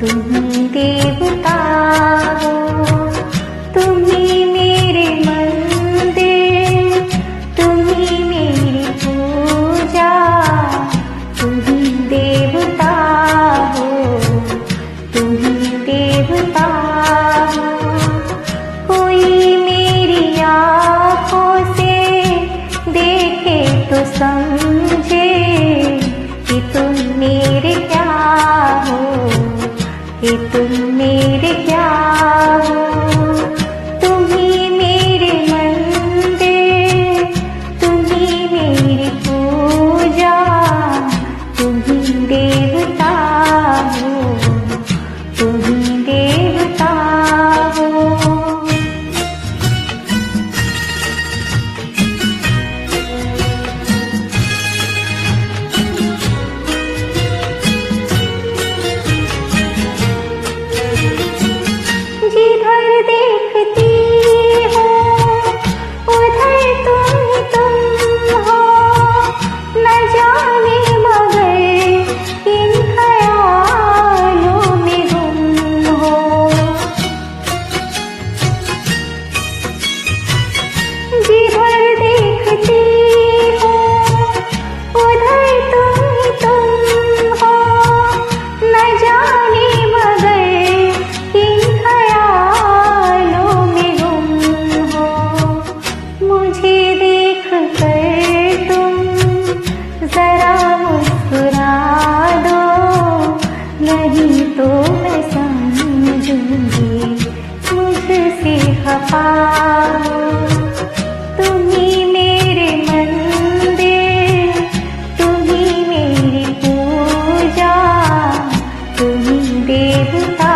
तुम ही देवता हो, तुम ही मेरे मंदिर, तुम ही मेरी पूजा, तुम ही देवता हो, तुम ही देवता हो। कोई मेरी आँखों से देखे तो समझे कि तुम मेरे क्या हो, कि तुम मेरे क्या हो। तुम ही मेरे मंदिर, तुम ही मेरी पूजा, तुम ही देवता हो, तुम ही देवता हो। जिधर देखती हो उधर तुम हो, न जाने मगर किन ख्यालों में गुम हो। जिधर देखती हो उधर तुम हो, न जाने मगर किन ख्यालों में गुम हो। मुझे देख कर तुम जरा मुस्कुरा दो, नहीं तो मैं समझूंगी मुझसे खफा हो। तुम ही मेरे मंदिर, तुम ही मेरी पूजा, तुम ही देवता